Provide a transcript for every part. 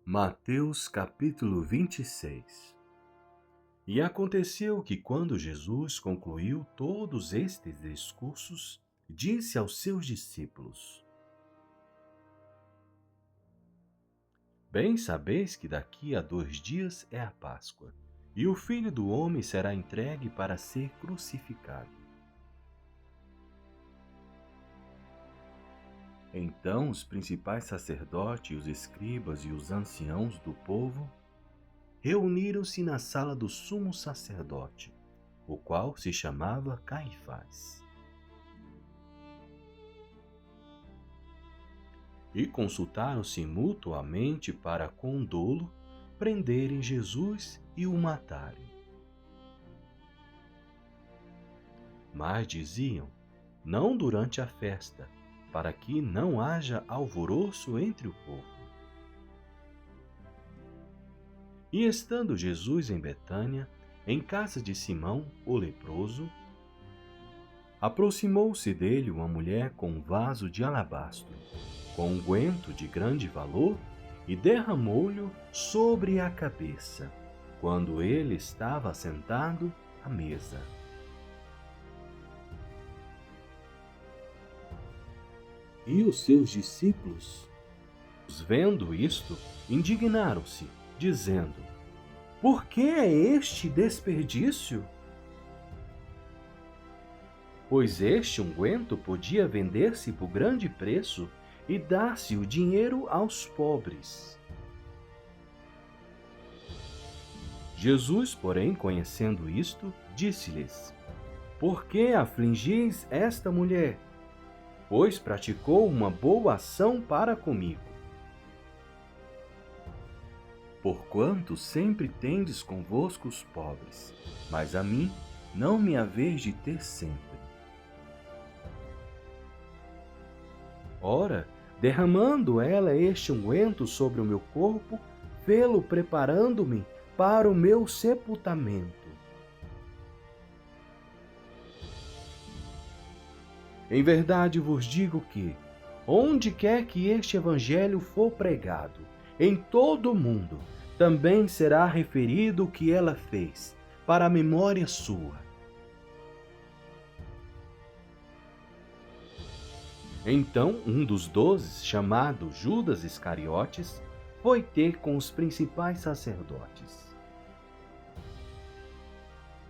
Mateus capítulo 26. E aconteceu que quando Jesus concluiu todos estes discursos, disse aos seus discípulos: Bem sabeis que daqui a 2 dias é a Páscoa, e o Filho do Homem será entregue para ser crucificado. Então os principais sacerdotes, os escribas e os anciãos do povo reuniram-se na sala do sumo sacerdote, o qual se chamava Caifás. E consultaram-se mutuamente para, com dolo, prenderem Jesus e o matarem. Mas diziam: não durante a festa, para que não haja alvoroço entre o povo. E estando Jesus em Betânia, em casa de Simão, o leproso, aproximou-se dele uma mulher com um vaso de alabastro, com unguento de grande valor, e derramou-lhe sobre a cabeça, quando ele estava sentado à mesa. E os seus discípulos, vendo isto, indignaram-se, dizendo: por que é este desperdício? Pois este unguento podia vender-se por grande preço e dar-se o dinheiro aos pobres. Jesus, porém, conhecendo isto, disse-lhes: por que afligis esta mulher? Pois praticou uma boa ação para comigo. Porquanto sempre tendes convosco os pobres, mas a mim não me haveis de ter sempre. Ora, derramando ela este unguento sobre o meu corpo, fê-lo preparando-me para o meu sepultamento. Em verdade vos digo que, onde quer que este evangelho for pregado, em todo o mundo, também será referido o que ela fez, para a memória sua. Então um dos 12, chamado Judas Iscariotes, foi ter com os principais sacerdotes.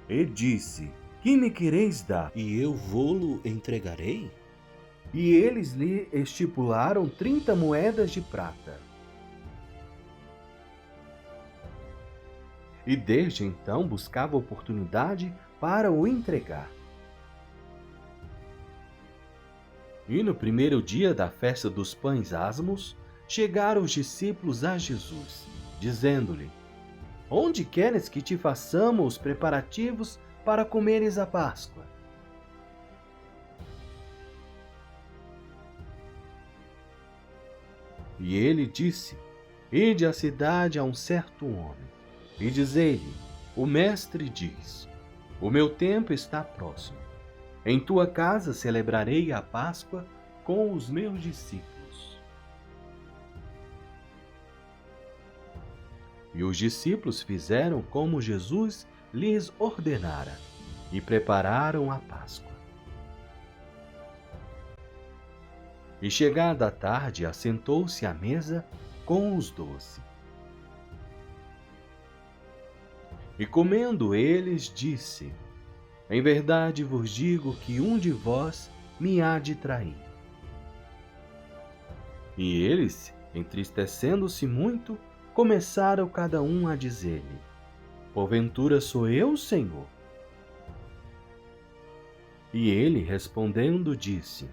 E disse: que me quereis dar, e eu vô-lo entregarei? E eles lhe estipularam 30 moedas de prata. E desde então buscava oportunidade para o entregar. E no primeiro dia da festa dos pães asmos, chegaram os discípulos a Jesus, dizendo-lhe: onde queres que te façamos os preparativos para comeres a Páscoa? E ele disse: ide à cidade a um certo homem, e dizei-lhe: o mestre diz, o meu tempo está próximo. Em tua casa celebrarei a Páscoa com os meus discípulos. E os discípulos fizeram como Jesus lhes ordenara, e prepararam a Páscoa. E chegada a tarde, assentou-se à mesa com os 12. E comendo eles, disse: em verdade vos digo que um de vós me há de trair. E eles, entristecendo-se muito, começaram cada um a dizer-lhe: porventura sou eu, Senhor? E ele, respondendo, disse: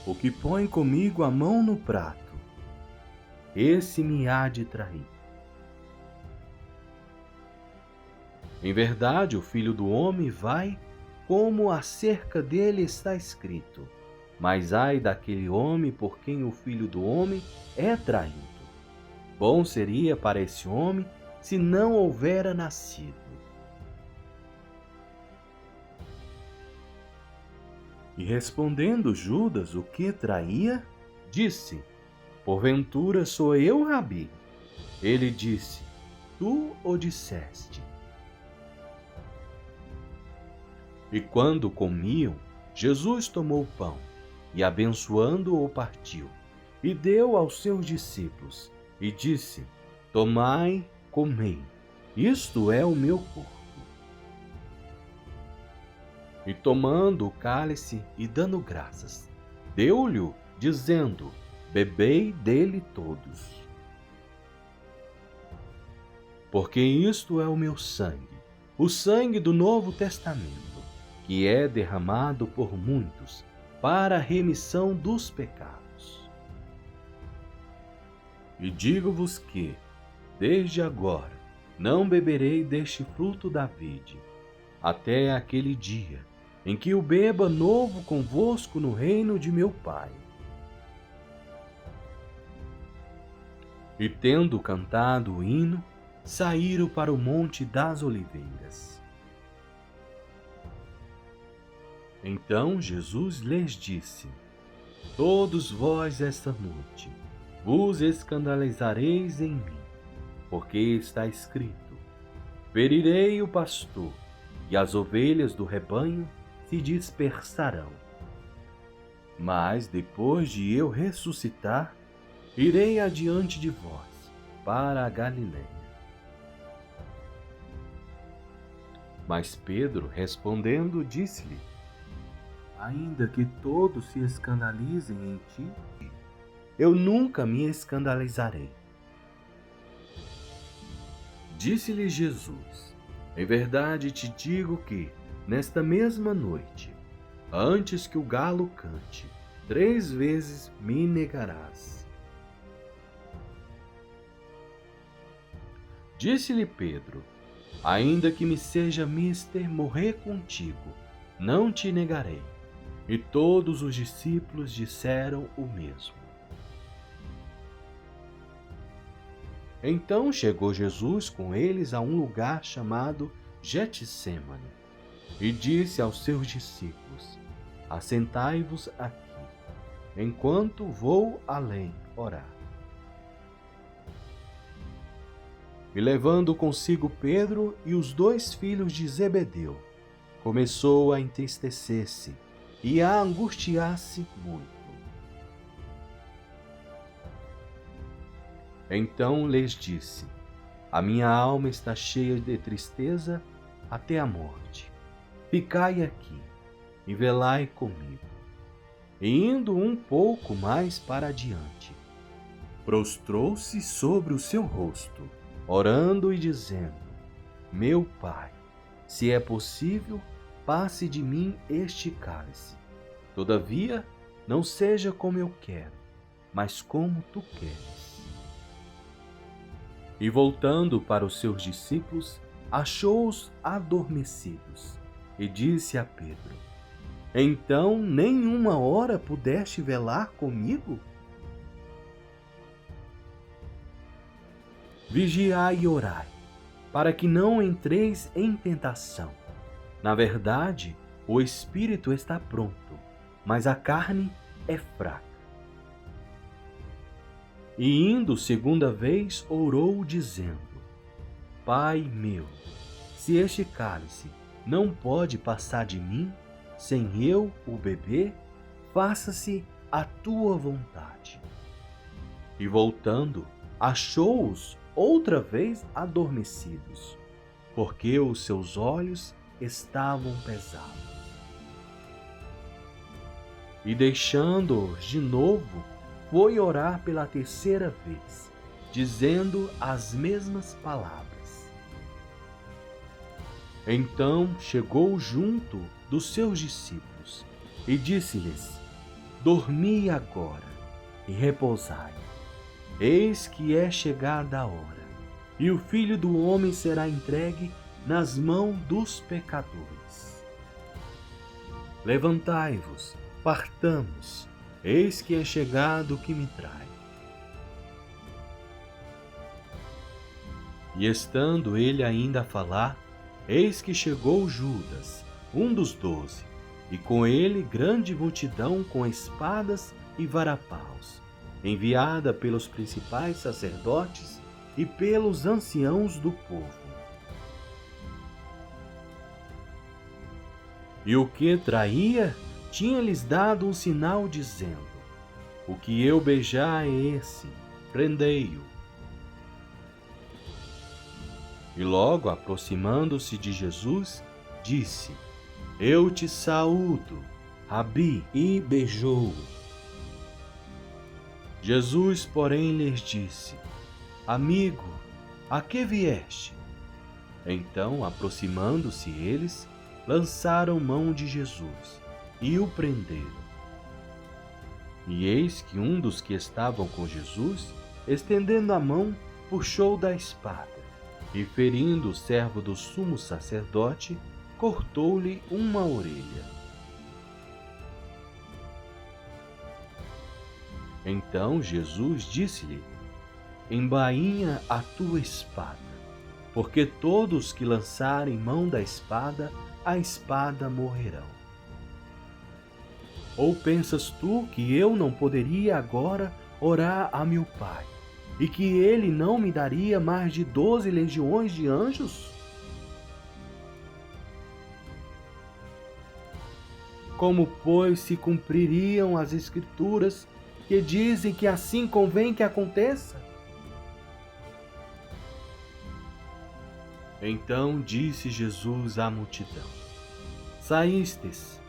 o que põe comigo a mão no prato, esse me há de trair. Em verdade, o Filho do Homem vai, como acerca dele está escrito. Mas ai daquele homem por quem o Filho do Homem é traído. Bom seria para esse homem se não houvera nascido. E respondendo Judas, o que traía, disse: porventura sou eu, Rabi? Ele disse: Tu o disseste. E quando comiam, Jesus tomou o pão e, abençoando-o, partiu e deu aos seus discípulos e disse: Tomai, comei, isto é o meu corpo. E tomando o cálice e dando graças, deu-lhe, dizendo: Bebei dele todos. Porque isto é o meu sangue, o sangue do Novo Testamento, que é derramado por muitos para a remissão dos pecados. E digo-vos que, desde agora, não beberei deste fruto da vide, até aquele dia em que o beba novo convosco no reino de meu Pai. E tendo cantado o hino, saíram para o Monte das Oliveiras. Então Jesus lhes disse: Todos vós esta noite vos escandalizareis em mim, porque está escrito: Ferirei o pastor, e as ovelhas do rebanho se dispersarão. Mas depois de eu ressuscitar, irei adiante de vós para a Galiléia. Mas Pedro, respondendo, disse-lhe: Ainda que todos se escandalizem em ti, eu nunca me escandalizarei. Disse-lhe Jesus: Em verdade te digo que, nesta mesma noite, antes que o galo cante, 3 vezes me negarás. Disse-lhe Pedro: Ainda que me seja mister morrer contigo, não te negarei. E todos os discípulos disseram o mesmo. Então chegou Jesus com eles a um lugar chamado Getsêmani e disse aos seus discípulos: Assentai-vos aqui, enquanto vou além orar. E levando consigo Pedro e os 2 filhos de Zebedeu, começou a entristecer-se e a angustiar-se muito. Então lhes disse: A minha alma está cheia de tristeza até a morte. Ficai aqui e velai comigo. E indo um pouco mais para adiante, prostrou-se sobre o seu rosto, orando e dizendo: Meu Pai, se é possível, passe de mim este cálice. Todavia, não seja como eu quero, mas como tu queres. E voltando para os seus discípulos, achou-os adormecidos, e disse a Pedro: Então nem uma hora pudeste velar comigo? Vigiai e orai, para que não entreis em tentação. Na verdade, o espírito está pronto, mas a carne é fraca. E indo 2ª vez, orou, dizendo: Pai meu, se este cálice não pode passar de mim, sem eu o beber, faça-se a tua vontade. E voltando, achou-os outra vez adormecidos, porque os seus olhos estavam pesados. E deixando-os de novo, foi orar pela 3ª vez, dizendo as mesmas palavras. Então chegou junto dos seus discípulos e disse-lhes: Dormi agora e repousai. Eis que é chegada a hora, e o Filho do Homem será entregue nas mãos dos pecadores. Levantai-vos, partamos, eis que é chegado o que me trai. E estando ele ainda a falar, eis que chegou Judas, um dos 12, e com ele grande multidão com espadas e varapaus, enviada pelos principais sacerdotes e pelos anciãos do povo. E o que traía tinha-lhes dado um sinal, dizendo: o que eu beijar é esse, prendei-o. E logo, aproximando-se de Jesus, disse: eu te saúdo, Rabi, e beijou-o. Jesus, porém, lhes disse: amigo, a que vieste? Então, aproximando-se eles, lançaram mão de Jesus e o prenderam. E eis que um dos que estavam com Jesus, estendendo a mão, puxou da espada, e ferindo o servo do sumo sacerdote, cortou-lhe uma orelha. Então Jesus disse-lhe: embainha a tua espada, porque todos que lançarem mão da espada, a espada morrerão. Ou pensas tu que eu não poderia agora orar a meu Pai, e que ele não me daria mais de 12 legiões de anjos? Como, pois, se cumpririam as Escrituras que dizem que assim convém que aconteça? Então disse Jesus à multidão: saístes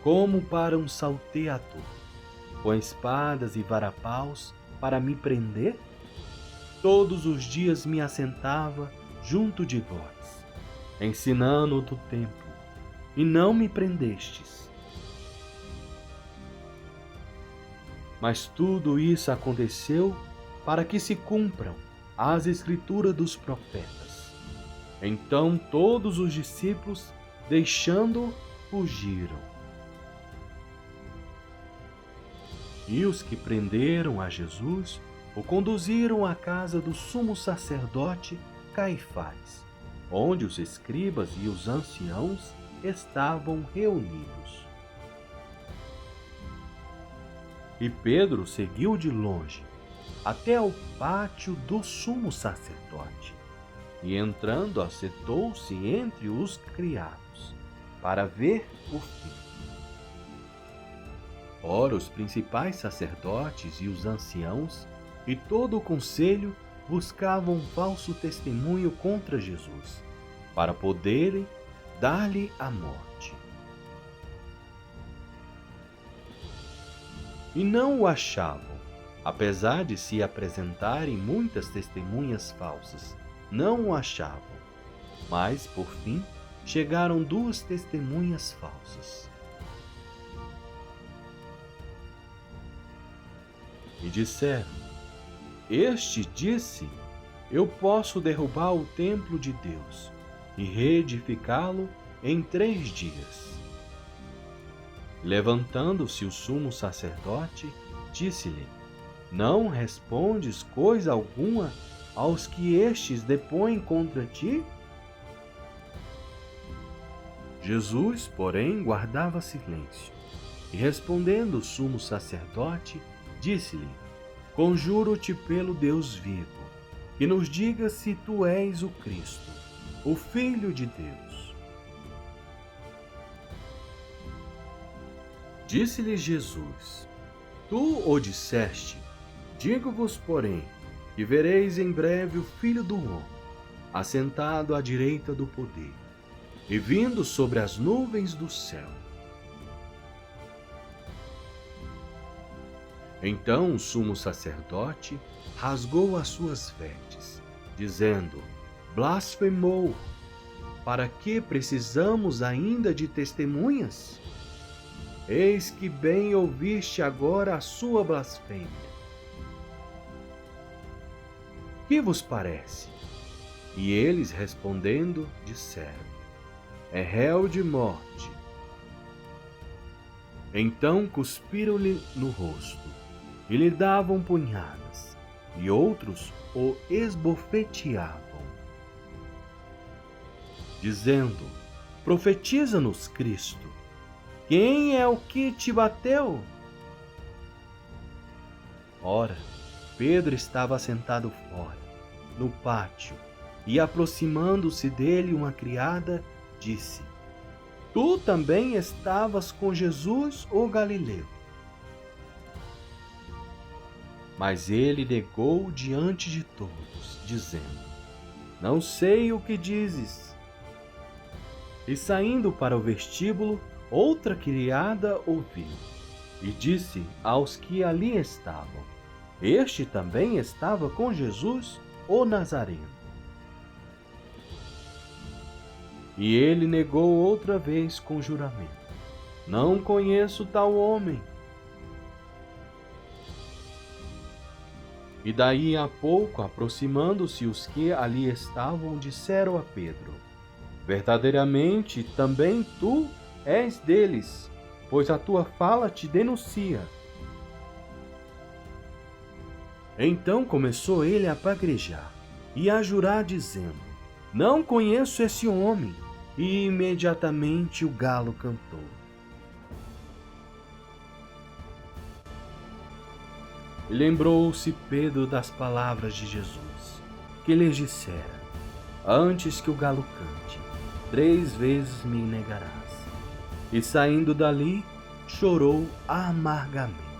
como para um salteador, com espadas e varapaus para me prender? Todos os dias me assentava junto de vós, ensinando do templo, e não me prendestes. Mas tudo isso aconteceu para que se cumpram as Escrituras dos profetas. Então todos os discípulos, deixando-o, fugiram. E os que prenderam a Jesus o conduziram à casa do sumo sacerdote Caifás, onde os escribas e os anciãos estavam reunidos. E Pedro seguiu de longe até ao pátio do sumo sacerdote, e entrando assentou-se entre os criados, para ver o fim. Ora, os principais sacerdotes e os anciãos e todo o conselho buscavam um falso testemunho contra Jesus, para poderem dar-lhe a morte. E não o achavam, apesar de se apresentarem muitas testemunhas falsas. Não o achavam, mas, por fim, chegaram 2 testemunhas falsas. E disseram: este disse: eu posso derrubar o templo de Deus e reedificá-lo em 3 dias. Levantando-se o sumo sacerdote, disse-lhe: não respondes coisa alguma aos que estes depõem contra ti? Jesus, porém, guardava silêncio, e respondendo o sumo sacerdote, disse-lhe: conjuro-te pelo Deus vivo, que nos diga se tu és o Cristo, o Filho de Deus. Disse-lhe Jesus: tu o disseste. Digo-vos, porém, que vereis em breve o Filho do Homem, assentado à direita do poder, e vindo sobre as nuvens do céu. Então o sumo sacerdote rasgou as suas vestes, dizendo: blasfemou! Para que precisamos ainda de testemunhas? Eis que bem ouviste agora a sua blasfêmia. Que vos parece? E eles, respondendo, disseram: é réu de morte. Então cuspiram-lhe no rosto e lhe davam punhadas, e outros o esbofeteavam, dizendo: profetiza-nos, Cristo. Quem é o que te bateu? Ora, Pedro estava sentado fora, no pátio, e aproximando-se dele uma criada, disse: Tu também estavas com Jesus, o Galileu. Mas ele negou diante de todos, dizendo: Não sei o que dizes. E saindo para o vestíbulo, outra criada ouviu, e disse aos que ali estavam: Este também estava com Jesus, o Nazareno. E ele negou outra vez com juramento: Não conheço tal homem. E daí a pouco, aproximando-se os que ali estavam, disseram a Pedro: Verdadeiramente também tu és deles, pois a tua fala te denuncia. Então começou ele a praguejar e a jurar, dizendo: Não conheço esse homem. E imediatamente o galo cantou. E lembrou-se Pedro das palavras de Jesus, que lhes dissera: Antes que o galo cante, 3 vezes me negarás. E saindo dali, chorou amargamente.